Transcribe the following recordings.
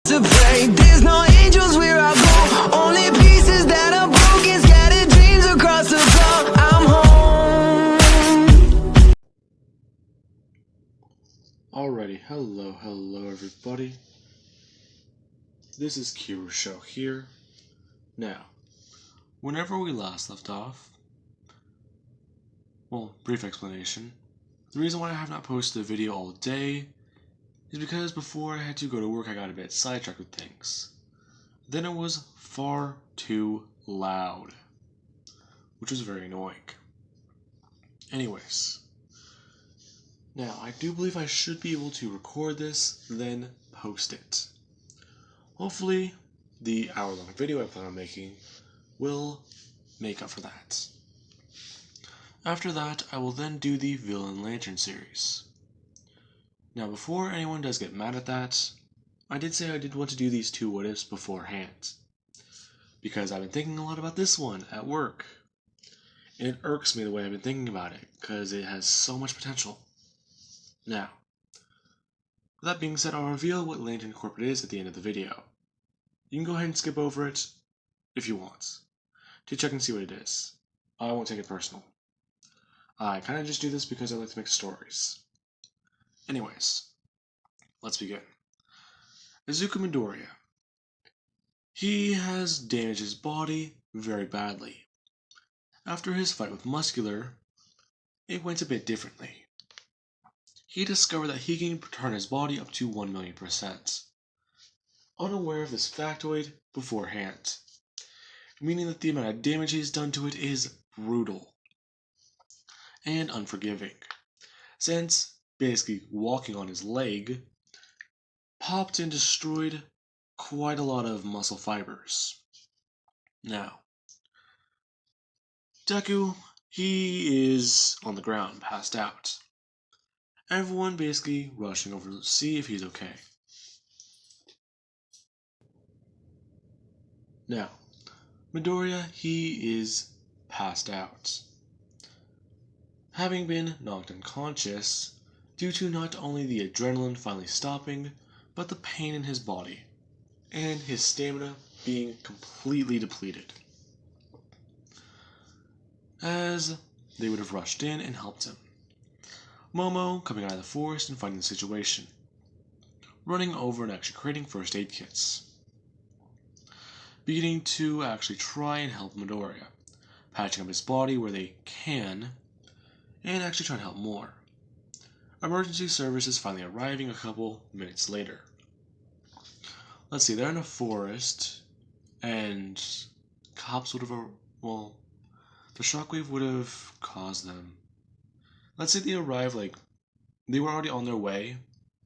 To pray, there's no angels where I go, only pieces that are broken, scattered dreams across the floor. I'm home. Alrighty, hello everybody. This is Kirusho here. Now, whenever we last left off, well, brief explanation. The reason why I have not posted a video all day is because before I had to go to work I got a bit sidetracked with things. Then it was far too loud, which was very annoying. Anyways, now I do believe I should be able to record this, then post it. Hopefully, the hour-long video I plan on making will make up for that. After that, I will then do the Villain Lantern series. Now, before anyone does get mad at that, I did say I did want to do these two what-ifs beforehand, because I've been thinking a lot about this one at work, and it irks me the way I've been thinking about it, because it has so much potential. Now, with that being said, I'll reveal what Lantern Corp is at the end of the video. You can go ahead and skip over it if you want, to check and see what it is. I won't take it personal. I kind of just do this because I like to make stories. Anyways, let's begin. Bakugo and Midoriya. He has damaged his body very badly. After his fight with Muscular, it went a bit differently. He discovered that he can turn his body up to 1,000,000%, unaware of this factoid beforehand, meaning that the amount of damage he's done to it is brutal and unforgiving, since basically walking on his leg popped and destroyed quite a lot of muscle fibers. Now, Deku, he is on the ground, passed out. Everyone basically rushing over to see if he's okay. Now, Midoriya, he is passed out, having been knocked unconscious due to not only the adrenaline finally stopping, but the pain in his body, and his stamina being completely depleted, as they would have rushed in and helped him. Momo coming out of the forest and finding the situation, running over and actually creating first aid kits, beginning to actually try and help Midoriya, patching up his body where they can, and actually trying to help more. Emergency services finally arriving a couple minutes later. Let's see, they're in a forest, and cops would have, well, the shockwave would have caused them. Let's say they arrived, they were already on their way,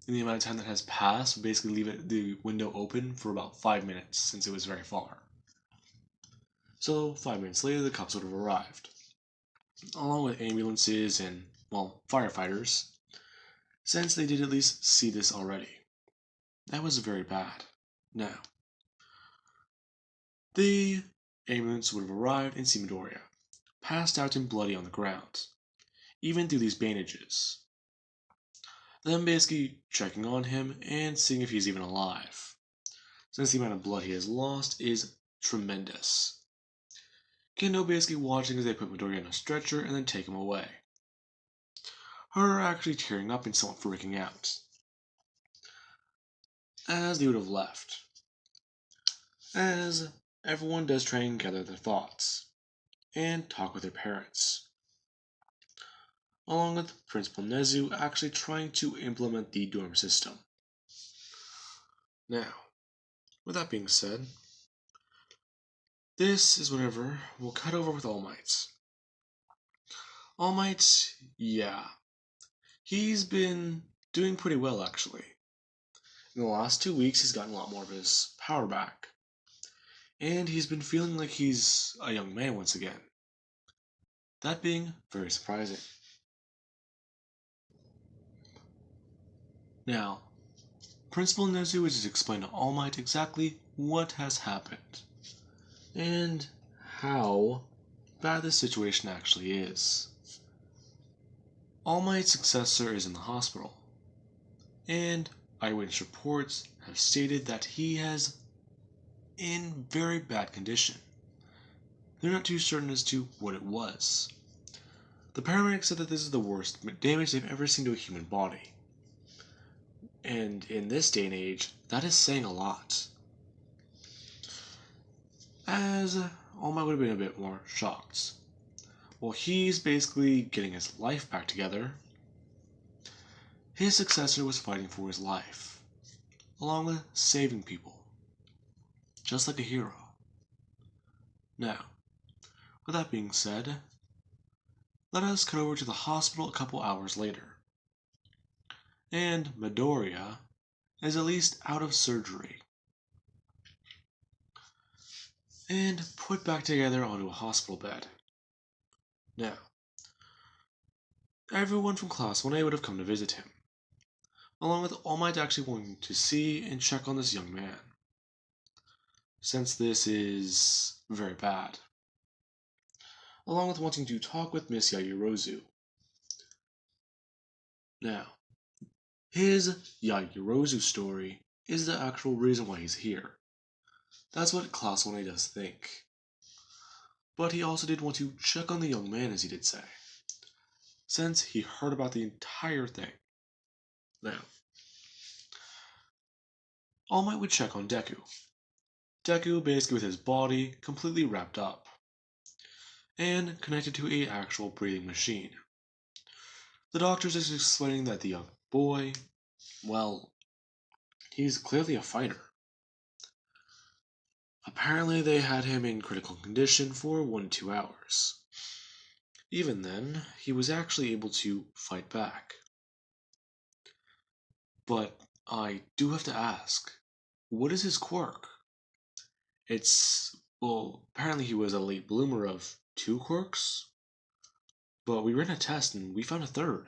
and the amount of time that has passed would basically leave the window open for about 5 minutes, since it was very far. So, 5 minutes later, the cops would have arrived, along with ambulances and, well, firefighters, since they did at least see this already. That was very bad. Now, the ambulance would have arrived and seen Midoriya, passed out and bloody on the ground, even through these bandages. Them basically checking on him and seeing if he's even alive, since the amount of blood he has lost is tremendous. Kendo basically watching as they put Midoriya on a stretcher and then take him away. Her actually tearing up and somewhat freaking out, as they would have left, as everyone does try and gather their thoughts and talk with their parents, along with Principal Nezu actually trying to implement the dorm system. Now, with that being said, this is whenever we'll cut over with All Might. All Might, yeah, he's been doing pretty well actually. In the last 2 weeks, he's gotten a lot more of his power back, and he's been feeling like he's a young man once again. That being very surprising. Now, Principal Nezu has explained to All Might exactly what has happened, and how bad this situation actually is. All Might's successor is in the hospital, and eyewitness reports have stated that he is in very bad condition. They're not too certain as to what it was. The paramedics said that this is the worst damage they've ever seen to a human body. And in this day and age, that is saying a lot. As All Might would have been a bit more shocked. While he's basically getting his life back together, his successor was fighting for his life, along with saving people, just like a hero. Now, with that being said, let us cut over to the hospital a couple hours later. And Midoriya is at least out of surgery and put back together onto a hospital bed. Now, everyone from Class 1A would have come to visit him, along with All Might actually wanting to see and check on this young man, since this is very bad, along with wanting to talk with Miss Yaoyorozu. Now, his Yaoyorozu story is the actual reason why he's here. That's what Class 1A does think. But he also did want to check on the young man, as he did say, since he heard about the entire thing. Now, All Might would check on Deku. Deku basically with his body completely wrapped up and connected to an actual breathing machine. The doctors is explaining that the young boy, well, he's clearly a fighter. Apparently they had him in critical condition for 1 to 2 hours. Even then, he was actually able to fight back. But I do have to ask, what is his quirk? Well, apparently he was a late bloomer of 2 quirks, but we ran a test and we found a 3rd.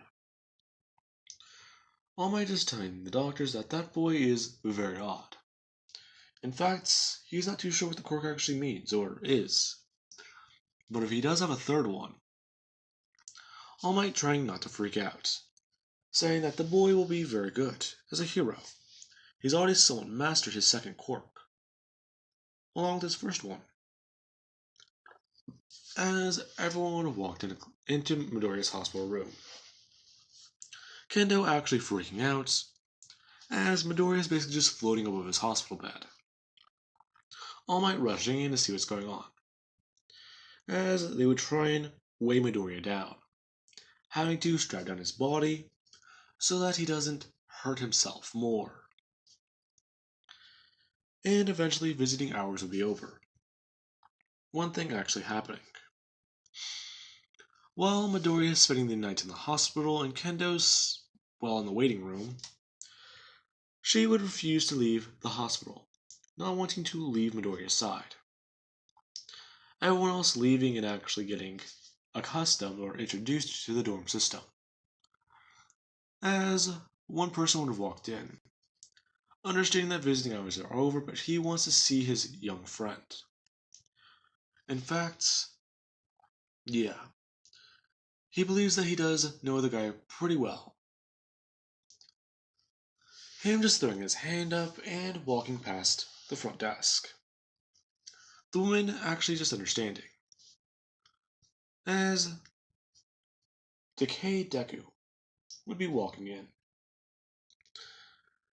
All Might is telling the doctors that that boy is very odd. In fact, he's not too sure what the quirk actually means, or is. But if he does have a 3rd one, All Might trying not to freak out, saying that the boy will be very good, as a hero. He's already somewhat mastered his 2nd quirk, along with his 1st one. As everyone would have walked into Midoriya's hospital room, Kendo actually freaking out, as Midoriya is basically just floating above his hospital bed. All Might rushing in to see what's going on, as they would try and weigh Midoriya down, having to strap down his body so that he doesn't hurt himself more. And eventually visiting hours would be over. One thing actually happening. While Midoriya is spending the night in the hospital and Kendo's, in the waiting room, she would refuse to leave the hospital, not wanting to leave Midoriya's side. Everyone else leaving and actually getting accustomed or introduced to the dorm system. As one person would have walked in, understanding that visiting hours are over, but he wants to see his young friend. In fact, yeah, he believes that he does know the guy pretty well. Him just throwing his hand up and walking past the front desk. The woman actually just understanding. As decayed Deku would be walking in,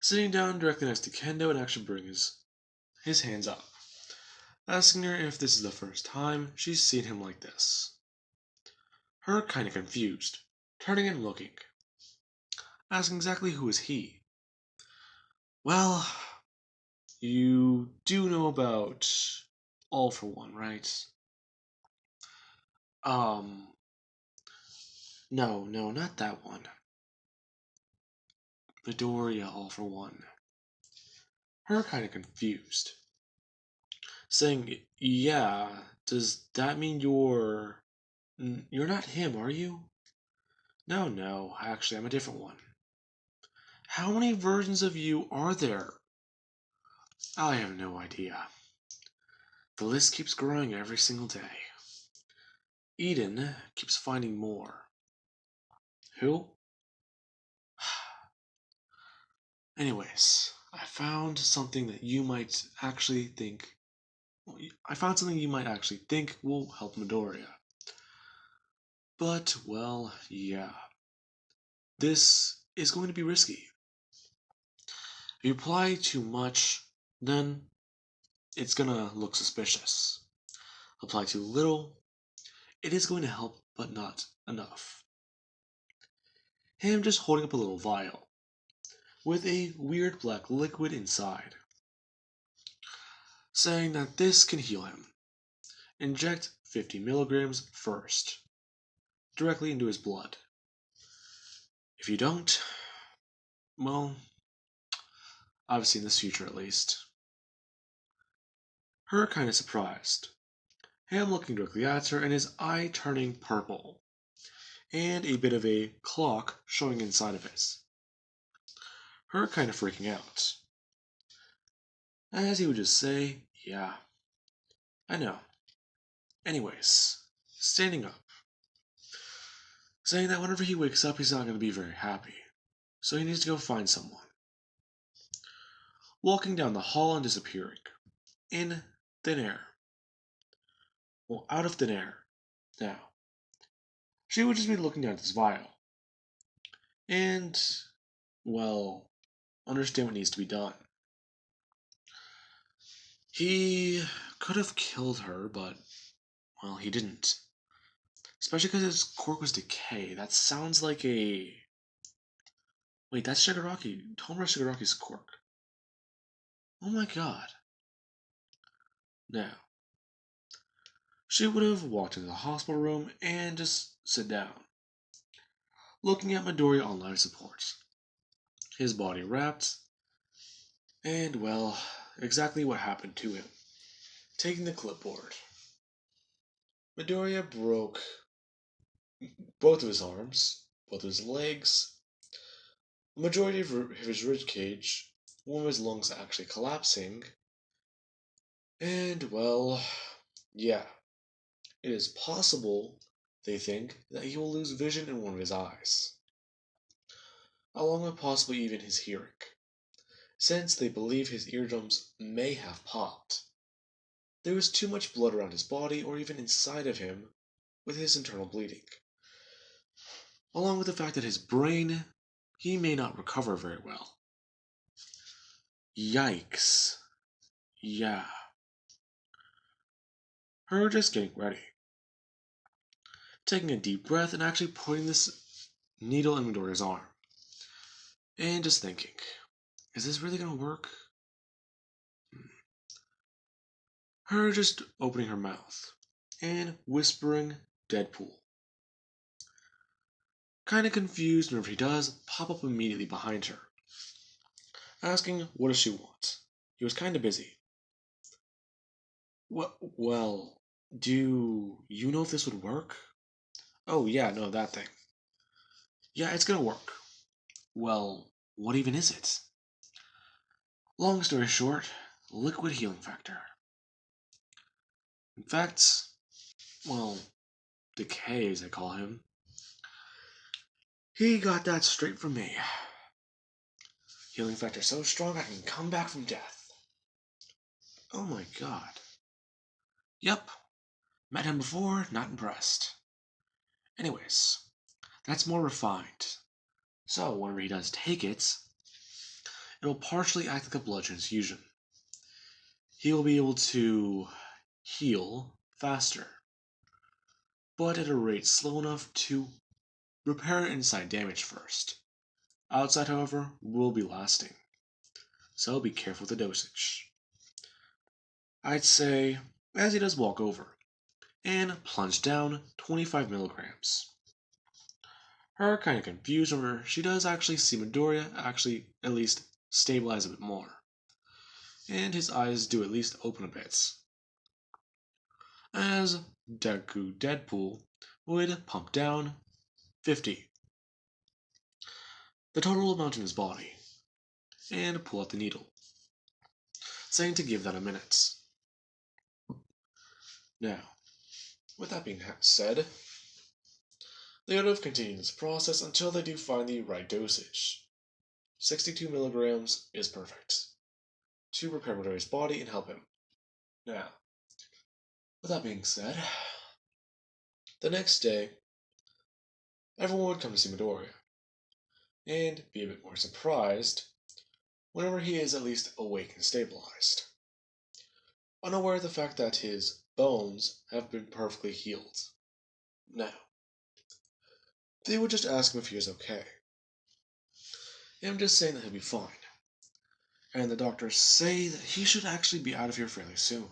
sitting down directly next to Kendo and actually bring his hands up, asking her if this is the first time she's seen him like this. Her kinda confused, turning and looking, asking exactly who is he. Well, you do know about All for One, right? No, not that one. Midoriya All for One. Her kinda confused, saying, yeah, does that mean you're not him, are you? No, actually, I'm a different one. How many versions of you are there? I have no idea. The list keeps growing every single day. Eden keeps finding more. Who? Anyways, I found something that you might actually think. I found something you might actually think will help Midoriya. But, well, yeah. This is going to be risky. If you apply too much, then it's gonna look suspicious. Apply too little, it is going to help, but not enough. Him just holding up a little vial with a weird black liquid inside, saying that this can heal him. Inject 50 milligrams first, directly into his blood. If you don't, well, obviously in this future at least. Her kinda surprised. Him looking directly at her and his eye turning purple, and a bit of a clock showing inside of it. Her kinda freaking out. As he would just say, yeah, I know. Anyways, standing up, saying that whenever he wakes up, he's not going to be very happy, so he needs to go find someone. Walking down the hall and disappearing. In thin air. Well, out of thin air. Now, she would just be looking down at this vial. And, well, understand what needs to be done. He could have killed her, but, well, he didn't. Especially because his quirk was decay. That sounds like a... Wait, that's Shigaraki. Tomura Shigaraki's quirk. Oh my god. Now, she would have walked into the hospital room and just sit down, looking at Midoriya on life support. His body wrapped, and well, exactly what happened to him. Taking the clipboard. Midoriya broke both of his arms, both of his legs, the majority of his rib cage, one of his lungs actually collapsing, and well, yeah, it is possible, they think, that he will lose vision in one of his eyes, along with possibly even his hearing, since they believe his eardrums may have popped. There was too much blood around his body or even inside of him with his internal bleeding, along with the fact that his brain, he may not recover very well. Yikes. Yeah. Her just getting ready. Taking a deep breath and actually putting this needle in Midoriya's arm. And just thinking, is this really gonna work? Her just opening her mouth and whispering Deadpool. Kinda confused whenever he does pop up immediately behind her, asking what does she want. He was kinda busy. Well, do you know if this would work? Oh yeah, no, that thing. Yeah, it's gonna work. Well, what even is it? Long story short, liquid healing factor. In fact, well, Decay as I call him, he got that straight from me. Healing factor so strong I can come back from death. Oh my god. Yep, met him before, not impressed. Anyways, that's more refined. So, whenever he does take it, it'll partially act like a blood transfusion. He will be able to heal faster, but at a rate slow enough to repair inside damage first. Outside, however, will be lasting, so be careful with the dosage. I'd say, as he does walk over, and plunge down 25 milligrams. Her kinda confused over she does actually see Midoriya actually at least stabilize a bit more. And his eyes do at least open a bit. As Deku Deadpool would pump down 50. The total amount in his body. And pull out the needle, saying to give that a minute. Now, with that being said, they would have continued this process until they do find the right dosage. 62 milligrams is perfect to repair Midoriya's body and help him. Now, with that being said, the next day, everyone would come to see Midoriya, and be a bit more surprised whenever he is at least awake and stabilized, unaware of the fact that his bones have been perfectly healed. Now, they would just ask him if he was okay. I'm just saying that he'll be fine. And the doctors say that he should actually be out of here fairly soon.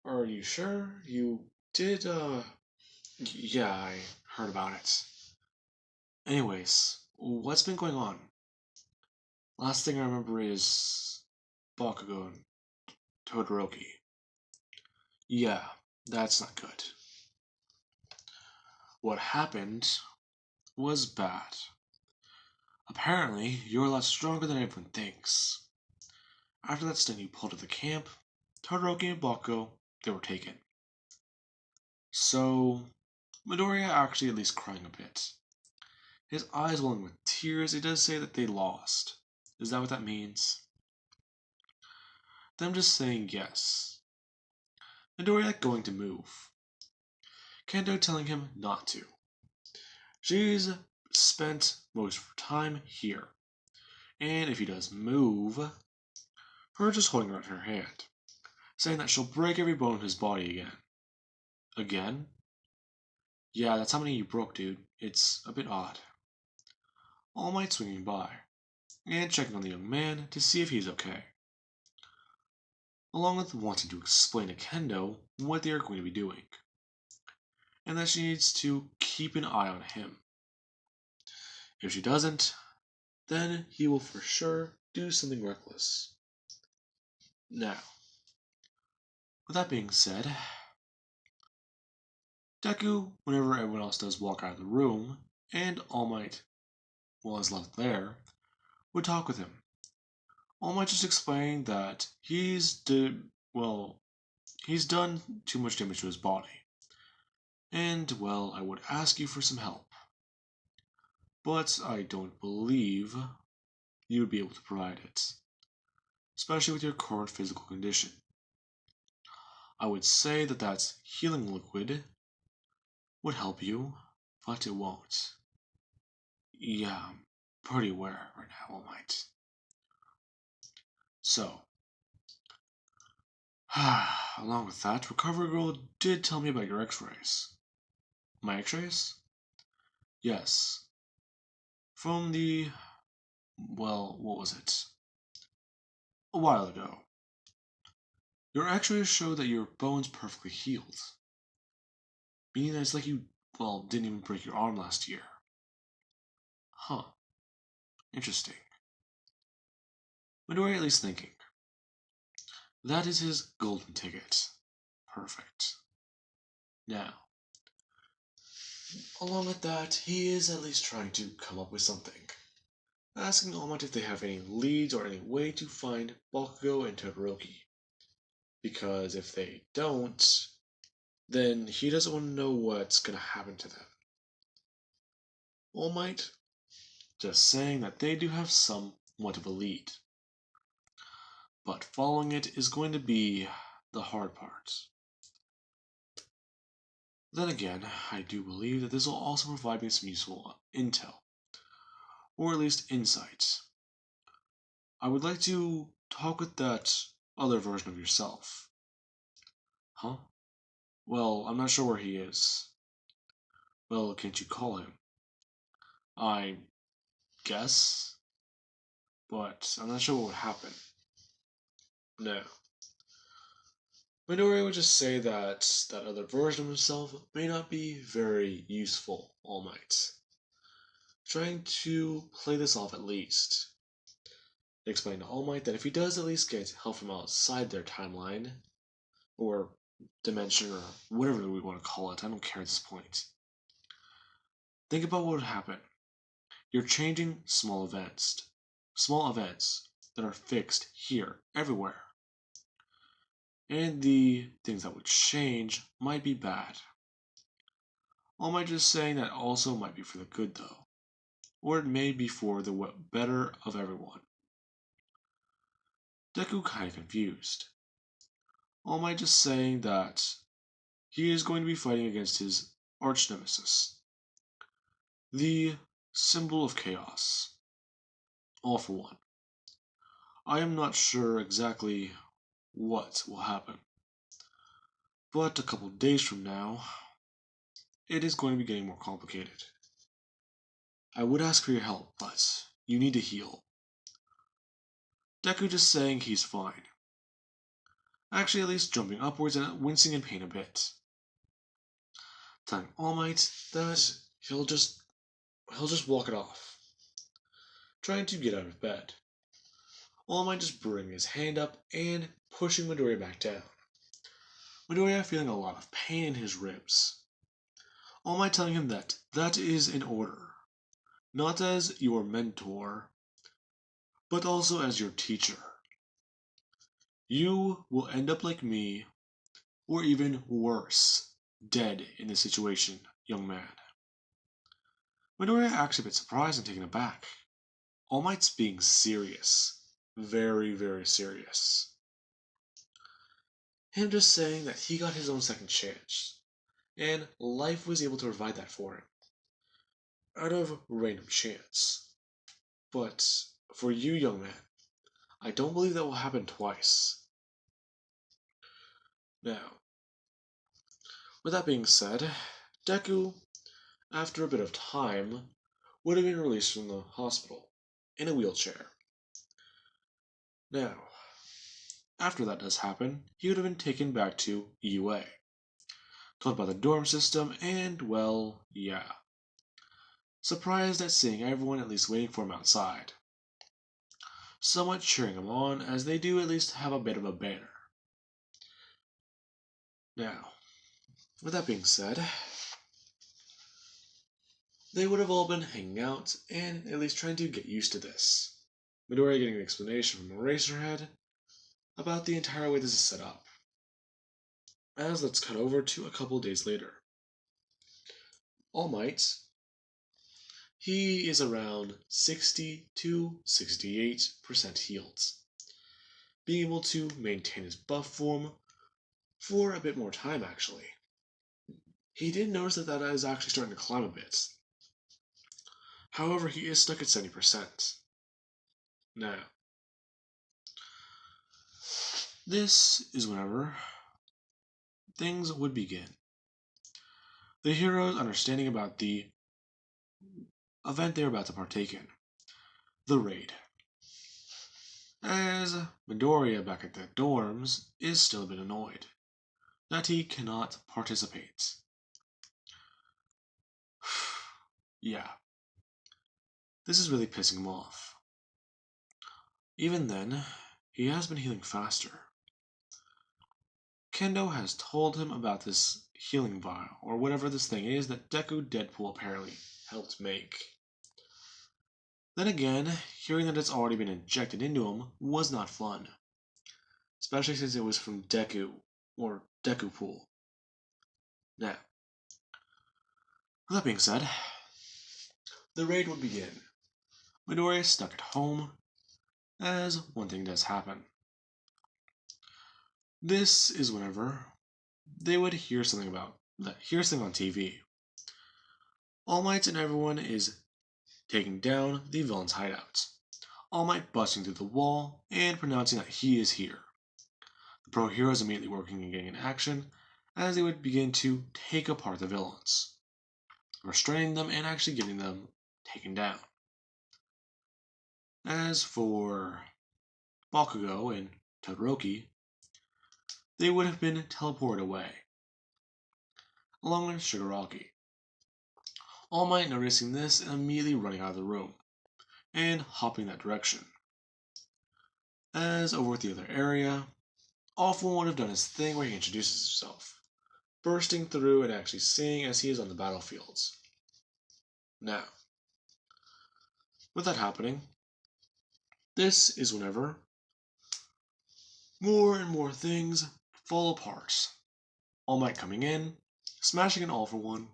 Are you sure? You did, yeah, I heard about it. Anyways, what's been going on? Last thing I remember is Bakugo and Todoroki. Yeah, that's not good. What happened was bad. Apparently, you're a lot stronger than everyone thinks. After that stun you pulled at the camp, Todoroki and Bakugo, they were taken. So, Midoriya actually at least crying a bit. His eyes welling with tears, he does say that they lost. Is that what that means? Them just saying yes. Midoriya going to move. Kendo telling him not to. She's spent most of her time here. And if he does move, her just holding out her hand, saying that she'll break every bone in his body again. Again? Yeah, that's how many you broke, dude. It's a bit odd. All Might swinging by, and checking on the young man to see if he's okay, along with wanting to explain to Kendo what they are going to be doing, and that she needs to keep an eye on him. If she doesn't, then he will for sure do something reckless. Now, with that being said, Deku, whenever everyone else does walk out of the room, and All Might, well, is left there, would talk with him. All Might just explaining that he's done too much damage to his body. And, well, I would ask you for some help. But I don't believe you would be able to provide it, especially with your current physical condition. I would say that that healing liquid would help you, but it won't. Yeah, I'm pretty aware right now, All Might. So, along with that, Recovery Girl did tell me about your x-rays. My x-rays? Yes. From the... well, what was it? A while ago. Your x-rays show that your bone's perfectly healed. Meaning that it's like you, well, didn't even break your arm last year. Huh. Interesting. Midoriya at least thinking. That is his golden ticket. Perfect. Now, along with that, he is at least trying to come up with something. Asking All Might if they have any leads or any way to find Bakugo and Todoroki. Because if they don't, then he doesn't want to know what's going to happen to them. All Might just saying that they do have somewhat of a lead. But following it is going to be the hard part. Then again, I do believe that this will also provide me some useful intel, or at least insights. I would like to talk with that other version of yourself. Huh? Well, I'm not sure where he is. Well, can't you call him? I guess, but I'm not sure what would happen. No. Midoriya would just say that that other version of himself may not be very useful, All Might. Trying to play this off at least. Explain to All Might that if he does at least get help from outside their timeline, or dimension, or whatever we want to call it, I don't care at this point. Think about what would happen. You're changing small events that are fixed here, everywhere. And the things that would change might be bad. All Might just saying that also might be for the good though. or it may be for the better of everyone. Deku kinda confused. All Might just saying that he is going to be fighting against his arch nemesis, the symbol of chaos. All for One. I am not sure exactly what will happen, but a couple days from now, it is going to be getting more complicated. I would ask for your help, but you need to heal. Deku just saying he's fine. Actually, at least jumping upwards and wincing in pain a bit. Telling All Might that he'll just walk it off. Trying to get out of bed. All Might just bringing his hand up and pushing Midoriya back down. Midoriya feeling a lot of pain in his ribs. All Might telling him that that is an order, not as your mentor, but also as your teacher. You will end up like me, or even worse, dead in this situation, young man. Midoriya actually a bit surprised and taken aback. All Might's being serious. Very, very serious. Him just saying that he got his own second chance, and life was able to provide that for him. Out of random chance. But for you, young man, I don't believe that will happen twice. Now, with that being said, Deku, after a bit of time, would have been released from the hospital in a wheelchair. Now, after that does happen, he would have been taken back to UA, told about the dorm system, and well, yeah. Surprised at seeing everyone at least waiting for him outside. Somewhat cheering him on, as they do at least have a bit of a banner. Now, with that being said, they would have all been hanging out and at least trying to get used to this. Midoriya getting an explanation from Eraserhead about the entire way this is set up. As let's cut over to a couple days later. All Might, he is around 60 to 68% healed, being able to maintain his buff form for a bit more time actually. He did notice that is actually starting to climb a bit. However, he is stuck at 70%. Now, this is whenever things would begin. The heroes understanding about the event they're about to partake in. The raid. As Midoriya back at the dorms is still a bit annoyed that he cannot participate. Yeah. This is really pissing him off. Even then, he has been healing faster. Kendo has told him about this healing vial, or whatever this thing is that Deku Deadpool apparently helped make. Then again, hearing that it's already been injected into him was not fun. Especially since it was from Deku, or Deku Pool. Now, with that being said, the raid would begin. Midoriya is stuck at home, as one thing does happen. This is whenever they would hear something on TV. All Might and everyone is taking down the villain's hideout. All Might busting through the wall and pronouncing that he is here. The pro heroes immediately working and getting in action as they would begin to take apart the villains, restraining them and actually getting them taken down. As for Bakugo and Todoroki, they would have been teleported away, along with Shigaraki. All Might noticing this and immediately running out of the room, and hopping that direction. As over at the other area, All For One would have done his thing where he introduces himself, bursting through and actually seeing as he is on the battlefields. Now, with that happening, this is whenever more and more things fall apart. All Might coming in, smashing an All For One,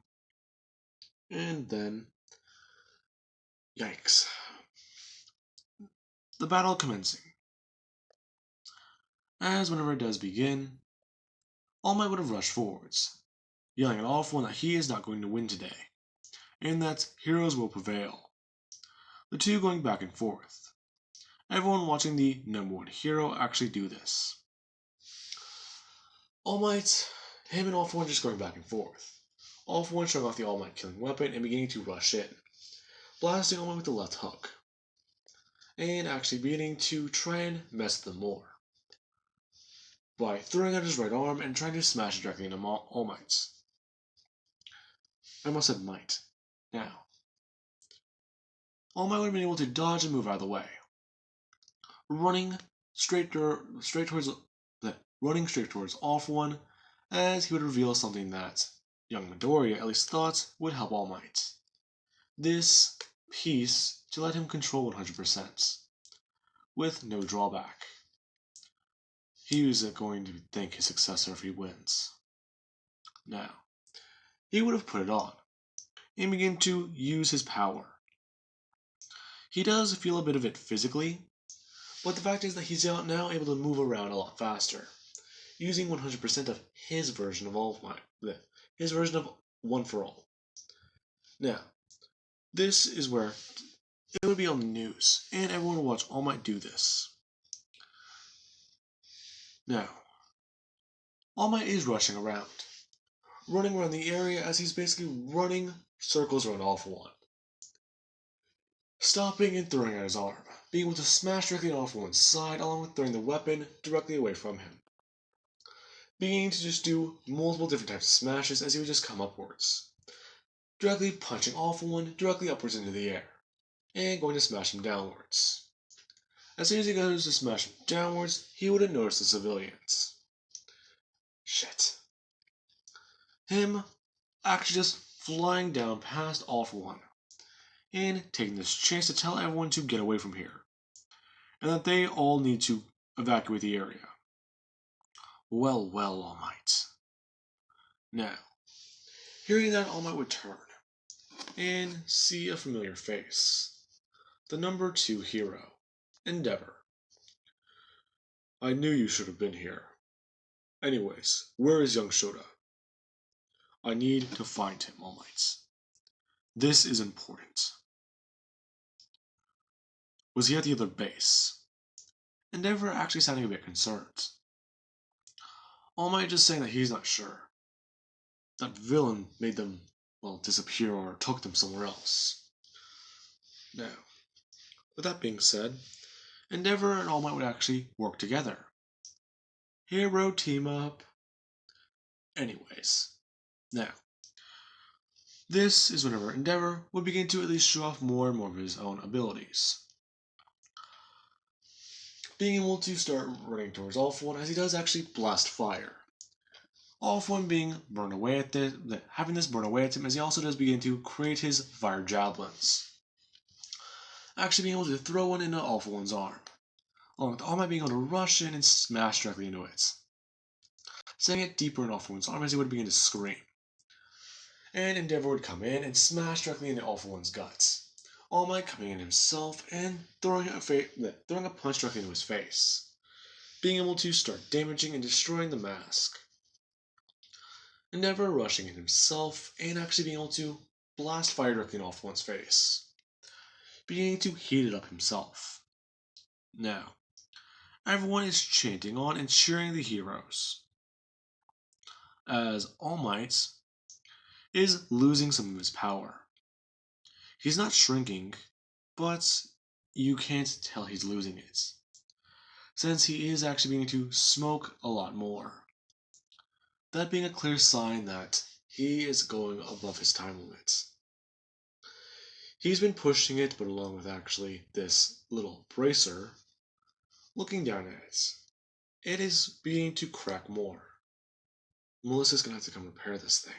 and then, Yikes. The battle commencing. As whenever it does begin, All Might would have rushed forwards, yelling at all for one that he is not going to win today, and that heroes will prevail. The two going back and forth. Everyone watching the number one hero actually do this. All Might, him and All For One just going back and forth. All For One showing off the All Might killing weapon and beginning to rush in, blasting All Might with the left hook, and actually beginning to try and mess with them more by throwing out his right arm and trying to smash it directly into All Might's. I almost said might. Now, All Might would have been able to dodge and move out of the way, running straight towards All For One, as he would reveal something that young Midoriya at least thought would help All Might. This piece to let him control 100%, with no drawback. He was going to thank his successor if he wins. Now, he would have put it on, and begin to use his power. He does feel a bit of it physically, but the fact is that he's now able to move around a lot faster, using 100% of his version of his version of One for All. Now, this is where it would be on the news, and everyone would watch All Might do this. Now, All Might is rushing around, running around the area as he's basically running circles around All For One, stopping and throwing out his arm, being able to smash directly on All For One's side along with throwing the weapon directly away from him, beginning to just do multiple different types of smashes as he would just come upwards, directly punching All For One directly upwards into the air, and going to smash him downwards. As soon as he goes to smash him downwards, he wouldn't notice the civilians. Shit. Him actually just flying down past All For One, and taking this chance to tell everyone to get away from here, and that they all need to evacuate the area. Well, All Might. Now, hearing that, All Might would turn and see a familiar face. The number 2 hero, Endeavor. I knew you should have been here. Anyways, where is young Shota? I need to find him, All Might. This is important. Was he at the other base? Endeavor actually sounding a bit concerned. All Might just saying that he's not sure. That villain made them, disappear or took them somewhere else. Now, with that being said, Endeavor and All Might would actually work together. Hero team up. Anyways, now, this is whenever Endeavor would begin to at least show off more and more of his own abilities. Being able to start running towards All For One as he does actually blast fire. All For One being burned away at having this burn away at him as he also does begin to create his fire javelins. Actually being able to throw one into All For One's arm, along with All Might being able to rush in and smash directly into it, sending it deeper in All For One's arm as he would begin to scream. And Endeavor would come in and smash directly into All For One's guts. All Might coming in himself and throwing a punch directly into his face, being able to start damaging and destroying the mask. Endeavor rushing in himself and actually being able to blast fire directly in All For One's face, beginning to heat it up himself. Now, everyone is chanting on and cheering the heroes, as All Might is losing some of his power. He's not shrinking, but you can't tell he's losing it, since he is actually beginning to smoke a lot more. That being a clear sign that he is going above his time limit. He's been pushing it, but along with actually this little bracer, looking down at it, it is beginning to crack more. Melissa's gonna have to come repair this thing.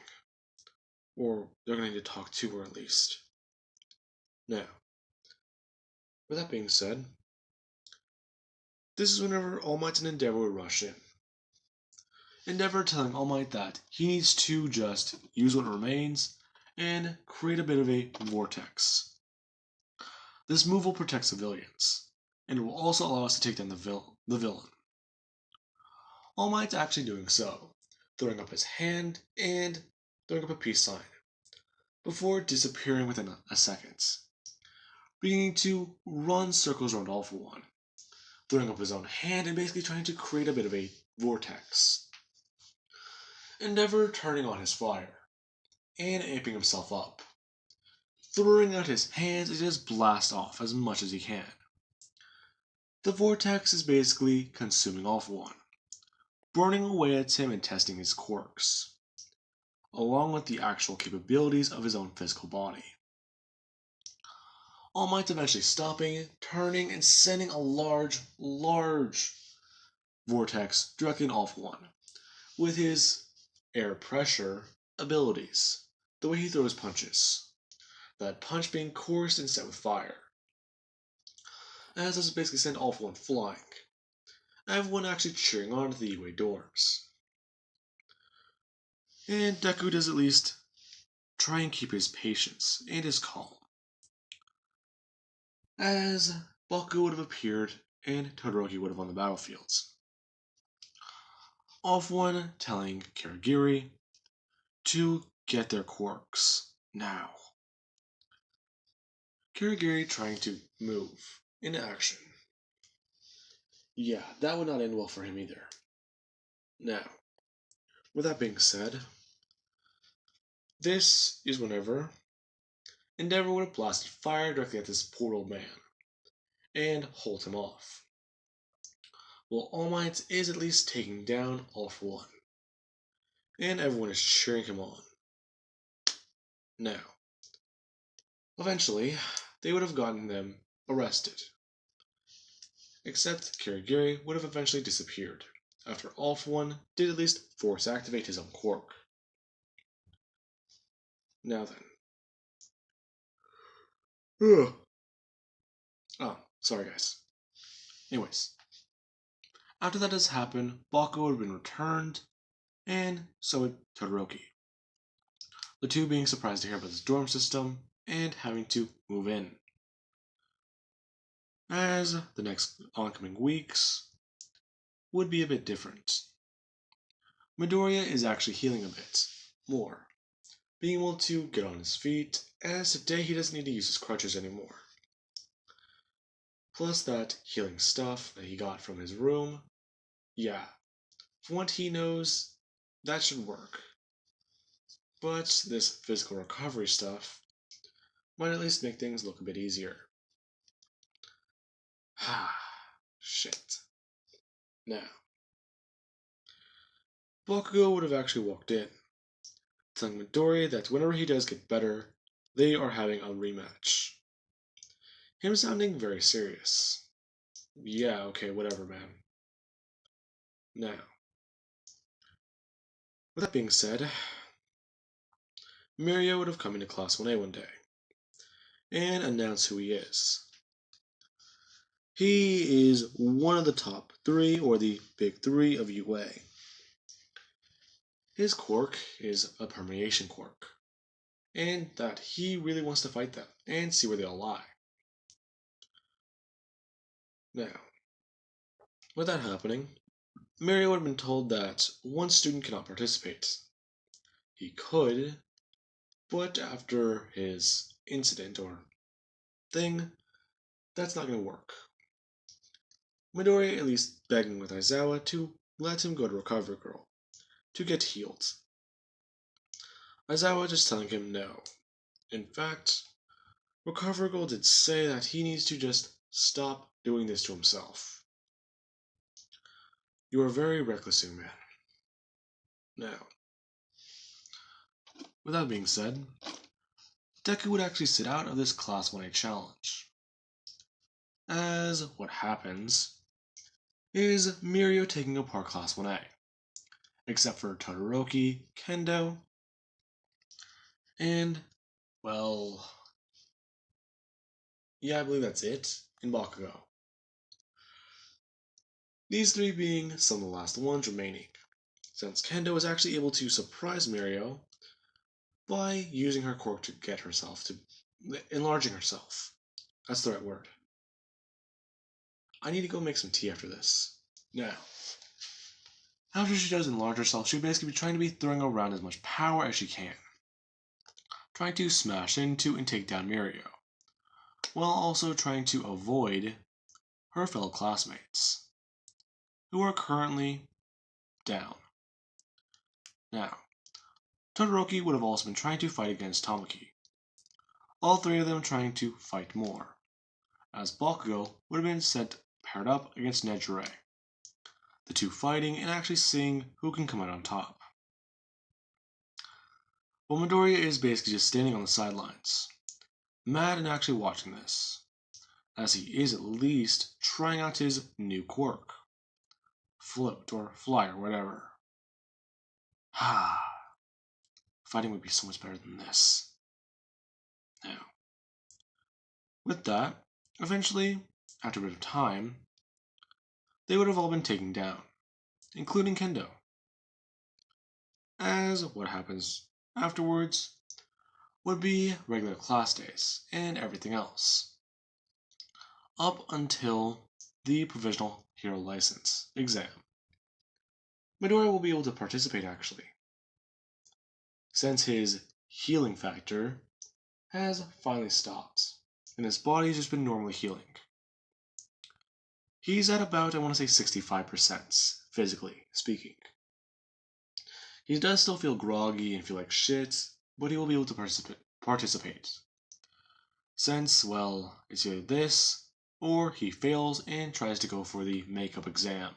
Or they're gonna need to talk to her at least. Now, with that being said, this is whenever All Might and Endeavor would rush in. Endeavor telling All Might that he needs to just use what remains and create a bit of a vortex. This move will protect civilians, and it will also allow us to take down the villain. All Might's actually doing so, throwing up his hand and throwing up a peace sign, before disappearing within a second, beginning to run circles around All For One, throwing up his own hand and basically trying to create a bit of a vortex. Endeavor turning on his fire, and amping himself up, throwing out his hands and just blast off as much as he can. The vortex is basically consuming All For One, burning away at him and testing his quirks, along with the actual capabilities of his own physical body. All Might eventually stopping, turning, and sending a large vortex directly in All For One, with his air pressure abilities, the way he throws punches, that punch being coursed and set with fire. As this basically sent All For One flying, everyone actually cheering on to the UA dorms. And Deku does at least try and keep his patience and his calm, as Bakugo would have appeared and Todoroki would have on the battlefields. All For One telling Karagiri to get their quirks now. Karagiri trying to move into action. Yeah, that would not end well for him either. Now, with that being said, this is whenever Endeavor would have blasted fire directly at this poor old man and hold him off. Well, All Might is at least taking down All For One, and everyone is cheering him on. Now, eventually, they would have gotten them arrested, except Karagiri would have eventually disappeared, after All For One did at least force activate his own quirk. Now then. Ugh. Oh, sorry guys. Anyways, after that has happened, Bakugo would have been returned, and so would Todoroki. The two being surprised to hear about this dorm system and having to move in. As the next oncoming weeks would be a bit different. Midoriya is actually healing a bit more, being able to get on his feet, as today he doesn't need to use his crutches anymore. Plus that healing stuff that he got from his room, yeah, from what he knows, that should work. But this physical recovery stuff might at least make things look a bit easier. Shit. Now, Bakugo would have actually walked in, telling Midoriya that whenever he does get better, they are having a rematch. Him sounding very serious. Yeah, okay, whatever, man. Now, with that being said, Mirio would have come into Class 1A one day and announced who he is. He is one of the top 3, or the big 3 of UA. His quirk is a permeation quirk, and that he really wants to fight them and see where they all lie. Now, with that happening, Mirio would have been told that one student cannot participate. He could, but after his incident or thing, that's not going to work. Midoriya at least begging with Aizawa to let him go to Recovery Girl to get healed. Aizawa just telling him no. In fact, Recovery Girl did say that he needs to just stop doing this to himself. You are very reckless, young man. Now, with that being said, Deku would actually sit out of this Class 1A challenge. As what happens is Mirio taking apart Class 1A, except for Todoroki, Kendo, and, well, yeah, I believe that's it, in Bakugo. These 3 being some of the last ones remaining, since Kendo was actually able to surprise Mirio by using her quirk to get herself to enlarging herself, That's the right word. I need to go make some tea after this. Now, after she does enlarge herself, she'll basically be trying to be throwing around as much power as she can, trying to smash into and take down Mirio, while also trying to avoid her fellow classmates, who are currently down. Now, Todoroki would have also been trying to fight against Tamaki, all three of them trying to fight more, as Bakugo would have been sent paired up against Nejire, the two fighting and actually seeing who can come out on top. Well, Midoriya is basically just standing on the sidelines, mad and actually watching this, as he is at least trying out his new quirk. Float or fly or whatever. Fighting would be so much better than this. Now, with that, eventually, after a bit of time, they would have all been taken down, including Kendo. As what happens afterwards would be regular class days and everything else, up until the Provisional Hero License exam. Midoriya will be able to participate actually, since his healing factor has finally stopped, and his body's just been normally healing. He's at about, I want to say 65%, physically speaking. He does still feel groggy and feel like shit, but he will be able to participate. Since, well, it's either this, or he fails and tries to go for the makeup exam.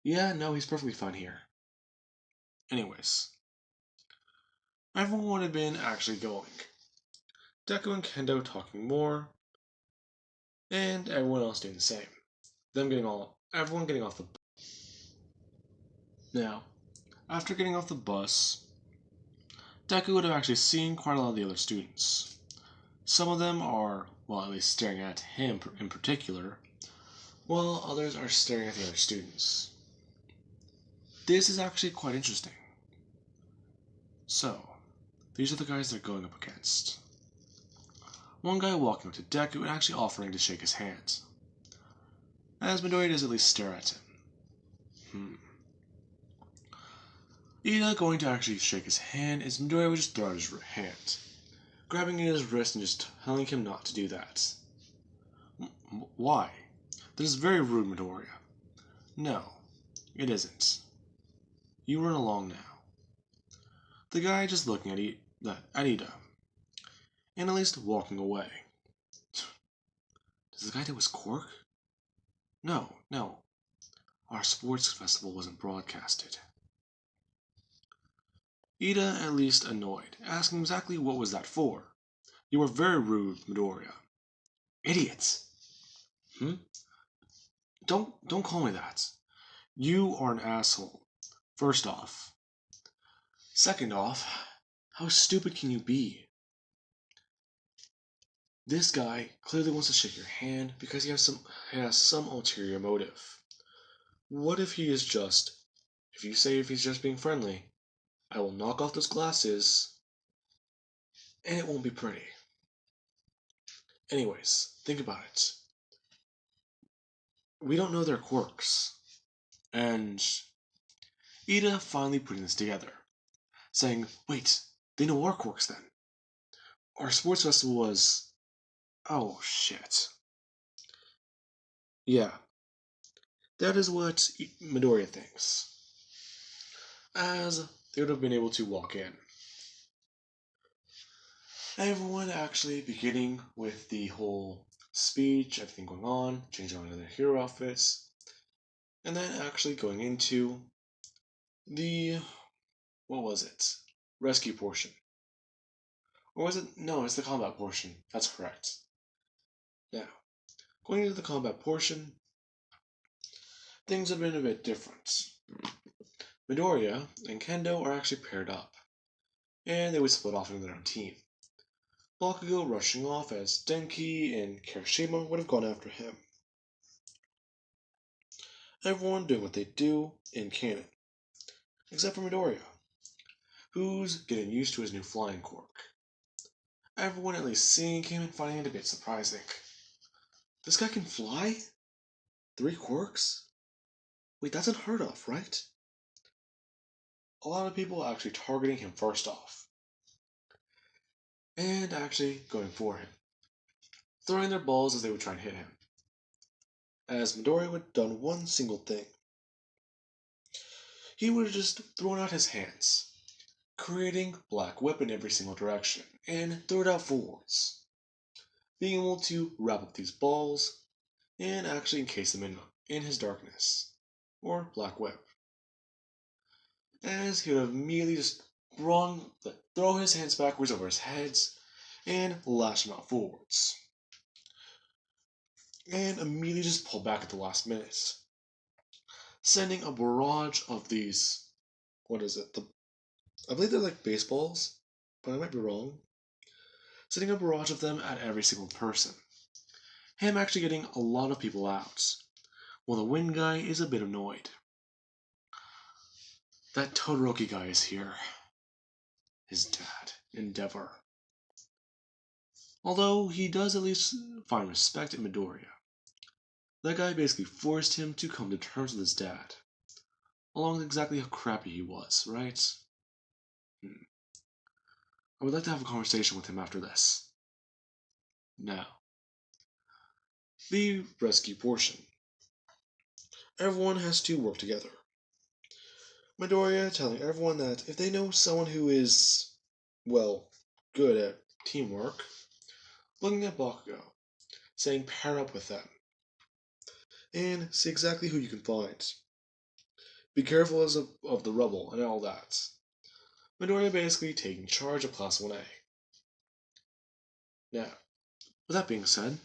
Yeah, no, he's perfectly fine here. Anyways, everyone would have been actually going. Deku and Kendo talking more, and everyone else doing the same. Everyone getting off the bus. Now, after getting off the bus, Deku would have actually seen quite a lot of the other students. Some of them are, well, at least staring at him in particular, while others are staring at the other students. This is actually quite interesting. So, these are the guys they're going up against. One guy walking up to Deku and actually offering to shake his hand, as Midoriya does at least stare at him. Ida going to actually shake his hand as Midoriya would just throw out his hand, grabbing Ida's wrist and just telling him not to do that. Why? That is very rude, Midoriya. No, it isn't. You run along now. The guy just looking at Ida, and at least walking away. Does the guy do his quirk? No. Our sports festival wasn't broadcasted. Ida at least annoyed, asking exactly what was that for. You were very rude, Midoriya. Idiots! Don't call me that. You are an asshole. First off. Second off, how stupid can you be? This guy clearly wants to shake your hand because he has some ulterior motive. What if he is just, if he's just being friendly, I will knock off those glasses, and it won't be pretty. Anyways, think about it. We don't know their quirks. And Ida finally putting this together, saying, wait, they know our quirks then. Our sports festival was... Oh, shit. Yeah. That is what Midoriya thinks, as they would have been able to walk in. Everyone actually beginning with the whole speech, everything going on, changing on to their hero outfits, and then actually going into the, what was it? Rescue portion. Or was it? No, it's the combat portion. That's correct. Now, going into the combat portion, things have been a bit different. Midoriya and Kendo are actually paired up, and they would split off into their own team. Bakugo rushing off as Denki and Kirishima would have gone after him. Everyone doing what they do in canon, except for Midoriya, who's getting used to his new flying quirk. everyone at least seeing him and finding it a bit surprising. This guy can fly? 3 quirks? Wait, that's unheard of, right? A lot of people actually targeting him first off, and actually going for him, throwing their balls as they would try and hit him. As Midoriya would have done one single thing. He would have just thrown out his hands, creating Black Whip in every single direction, and throw it out forwards, being able to wrap up these balls and actually encase them in his darkness, or Black Whip. As he would have immediately just throw his hands backwards over his heads and lash them out forwards. And immediately just pull back at the last minute, sending a barrage of these. What is it? I believe they're like baseballs, but I might be wrong. Sending a barrage of them at every single person. Him actually getting a lot of people out, while the wind guy is a bit annoyed. That Todoroki guy is here. His dad, Endeavor. Although he does at least find respect in Midoriya. That guy basically forced him to come to terms with his dad, along with exactly how crappy he was, right? I would like to have a conversation with him after this. Now, the rescue portion. Everyone has to work together. Midoriya telling everyone that if they know someone who is, well, good at teamwork, looking at Bakugo, saying pair up with them, and see exactly who you can find. Be careful of the rubble and all that. Midoriya basically taking charge of Class 1A. Now, with that being said,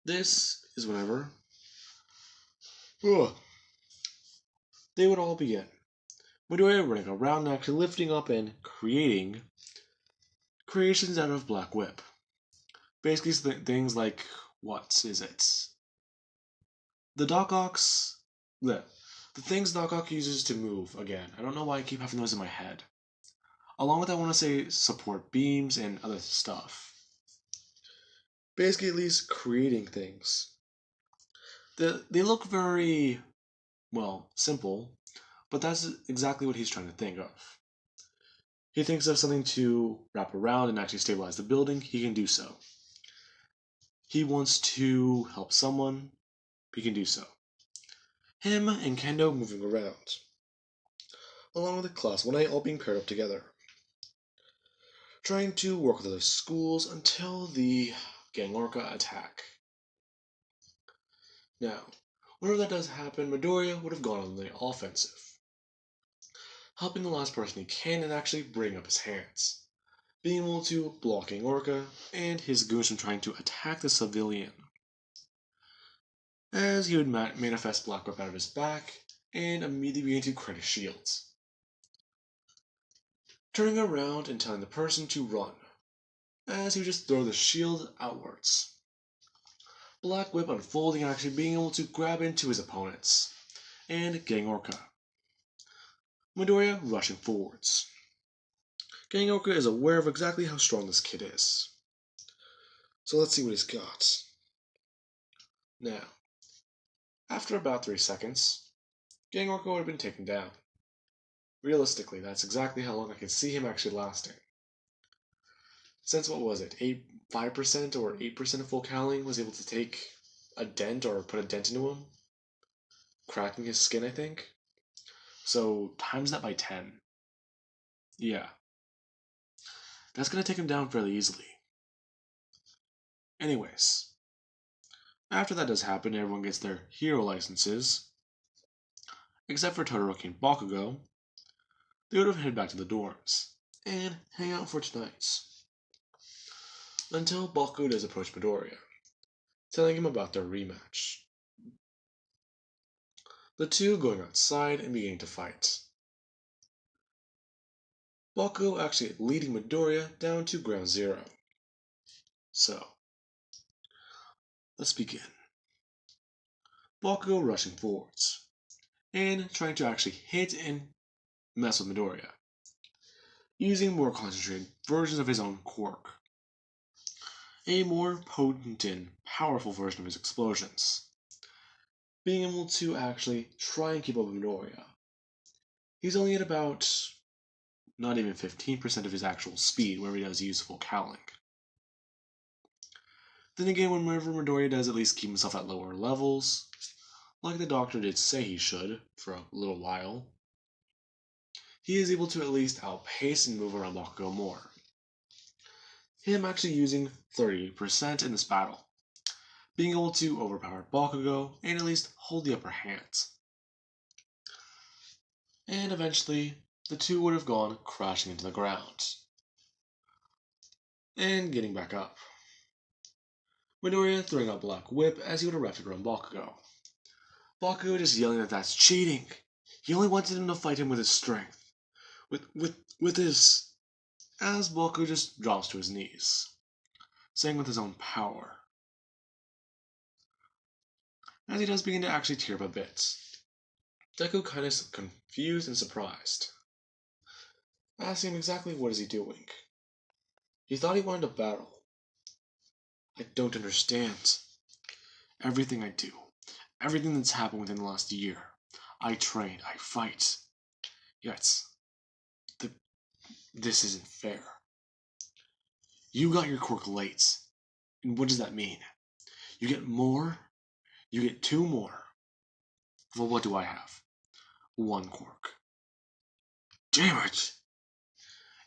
this is whenever they would all begin. Midoriya running around and actually lifting up and creating creations out of Black Whip. Basically things like, what is it? The Doc Ox, the things Doc Ock uses to move, again. I don't know why I keep having those in my head. Along with, I want to say, support beams and other stuff. Basically, at least creating things. They look very, well, simple, but that's exactly what he's trying to think of. He thinks of something to wrap around and actually stabilize the building, he can do so. He wants to help someone, he can do so. Him and Kendo moving around, along with the Class 1A all being paired up together. Trying to work with other schools until the Gang Orca attack. Now, whenever that does happen, Midoriya would have gone on the offensive, helping the last person he can and actually bring up his hands, being able to block Gang Orca and his goons from trying to attack the civilian. As he would manifest Black Whip out of his back and immediately begin to create shields. Turning around and telling the person to run, as he would just throw the shield outwards. Black Whip unfolding and actually being able to grab into his opponents, and Gang Orca. Midoriya rushing forwards. Gang Orca is aware of exactly how strong this kid is. So let's see what he's got. Now, after about 3 seconds, Gang Orca would have been taken down. Realistically, that's exactly how long I could see him actually lasting. Since, what was it, 5% or 8% of full cowling was able to take a dent or put a dent into him, cracking his skin, I think. So times that by 10. Yeah. That's going to take him down fairly easily. Anyways, after that does happen, everyone gets their hero licenses. Except for Todoroki and Bakugo, they would have headed back to the dorms and hang out for tonight. Until Bakugo does approach Midoriya, telling him about their rematch. The two going outside and beginning to fight. Bakugo actually leading Midoriya down to ground zero. So, let's begin. Bakugo rushing forwards, and trying to actually hit and mess with Midoriya, using more concentrated versions of his own quirk, a more potent and powerful version of his explosions, being able to actually try and keep up with Midoriya. He's only at about not even 15% of his actual speed whenever he does use full cowling. Then again, whenever Midoriya does at least keep himself at lower levels, like the doctor did say he should for a little while, he is able to at least outpace and move around Bakugo more. Him actually using 30% in this battle, being able to overpower Bakugo and at least hold the upper hand. And eventually, the two would have gone crashing into the ground. And getting back up. Midoriya throwing out Black Whip as he would have wrapped around Bakugo. Bakugo just yelling that that's cheating. He only wanted him to fight him with his strength. With his... As Bakugo just drops to his knees, saying with his own power. As he does begin to actually tear up a bit. Deku kind of confused and surprised, asking him exactly what is he doing. He thought he wanted to battle. I don't understand. Everything I do, everything that's happened within the last year, I train, I fight. Yet, this isn't fair. You got your quirk late, and what does that mean? You get more? You get 2 more. Well, what do I have? 1 quirk. Damn it!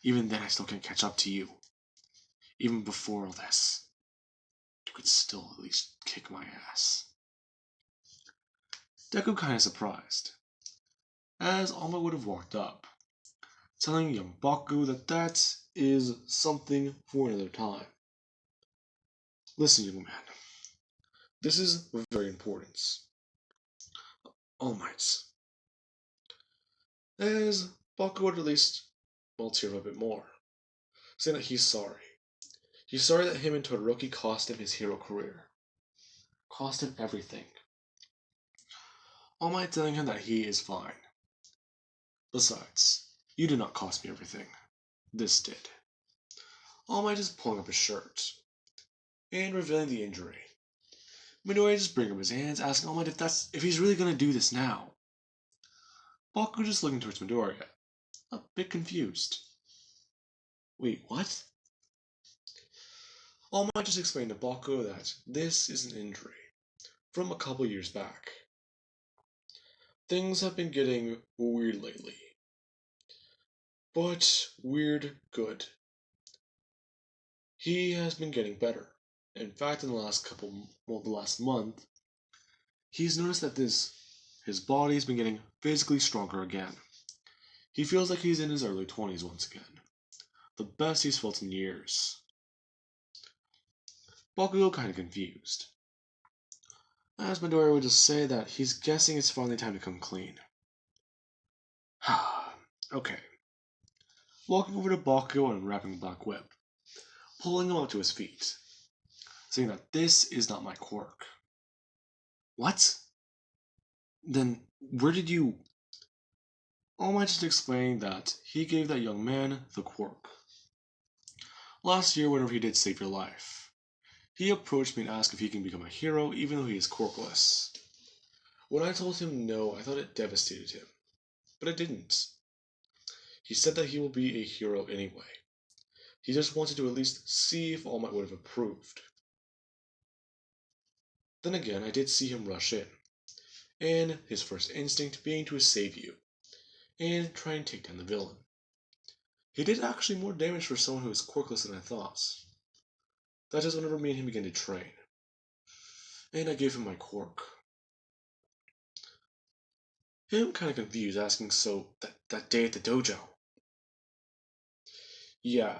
Even then, I still can't catch up to you. Even before all this, you could still at least kick my ass. Deku kinda surprised, as Alma would have walked up, telling young Bakugo that is something for another time. Listen, young man, this is of very importance. All Might. As Bakugo would at least, tear up a bit more, saying that he's sorry. He's sorry that him and Todoroki cost him his hero career. Cost him everything. All Might telling him that he is fine. Besides, you did not cost me everything. This did. All Might is pulling up his shirt and revealing the injury. Midoriya just bringing up his hands, asking All Might if he's really gonna do this now. Bakugo just looking towards Midoriya, a bit confused. Wait, what? All Might just explained to Bakugo that this is an injury from a couple years back. Things have been getting weird lately. But weird good. He has been getting better. In fact, in the last month, he's noticed that his body's been getting physically stronger again. He feels like he's in his early 20s once again. The best he's felt in years. Bakugo kinda confused, as Midoriya would just say that he's guessing it's finally time to come clean. Okay. Walking over to Bakugo and unwrapping Black Whip, pulling him up to his feet, saying that this is not my quirk. What? Then where did you... All Might just explained that he gave that young man the quirk. Last year, whenever he did save your life, he approached me and asked if he can become a hero even though he is quirkless. When I told him no, I thought it devastated him, but it didn't. He said that he will be a hero anyway. He just wanted to at least see if All Might would have approved. Then again, I did see him rush in, and his first instinct being to save you, and try and take down the villain. He did actually more damage for someone who is quirkless than I thought. That is whenever me and him began to train. And I gave him my quirk. Him kinda confused, asking, so that day at the dojo? Yeah,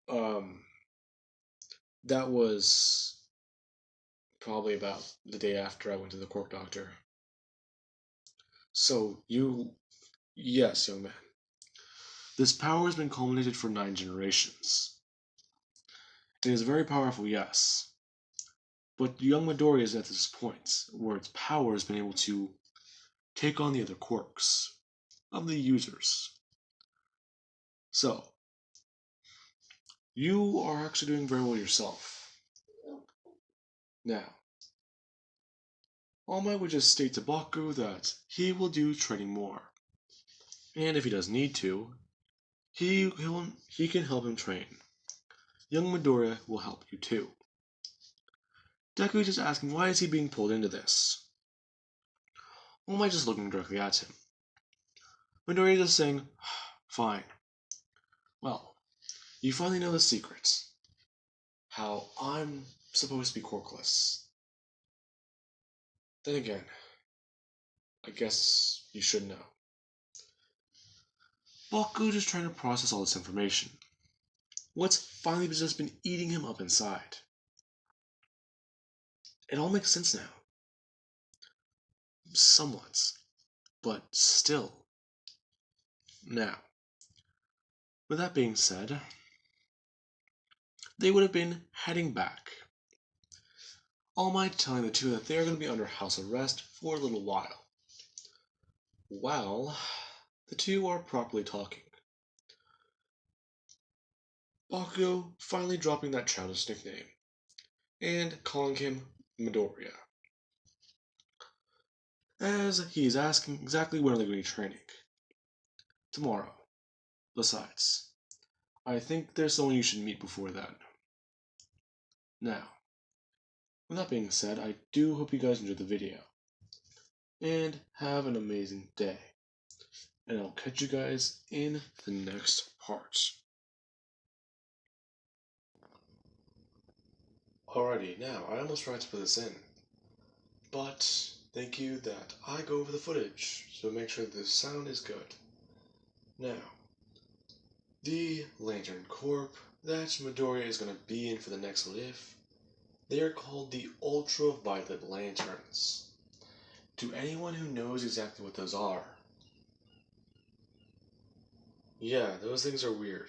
that was probably about the day after I went to the quirk doctor. So, yes, young man. This power has been culminated for 9 generations. It is very powerful, yes. But young Midoriya is at this point, where its power has been able to take on the other quirks of the users. So, you are actually doing very well yourself. Now, All Might would just state to Bakugo that he will do training more, and if he does need to, he can help him train. Young Midoriya will help you too. Deku is just asking why is he being pulled into this. All Might just looking directly at him. Midoriya just saying, fine. Well, you finally know the secret. How I'm supposed to be quirkless. Then again, I guess you should know. Bakugo just trying to process all this information. What's finally just been eating him up inside? It all makes sense now. Somewhat. But still. Now, with that being said, they would have been heading back. All Might telling the two that they are going to be under house arrest for a little while. While the two are properly talking. Bakugo finally dropping that childish nickname and calling him Midoriya. As he is asking exactly when are they going to be training. Tomorrow. Besides, I think there's someone you should meet before then. Now, with that being said, I do hope you guys enjoyed the video. And have an amazing day. And I'll catch you guys in the next part. Alrighty, now, I almost forgot to put this in. But, thank you that I go over the footage, so make sure the sound is good. Now, the Lantern Corp that Midoriya is going to be in for the next lift, they are called the Ultraviolet Lanterns. To anyone who knows exactly what those are, yeah, those things are weird.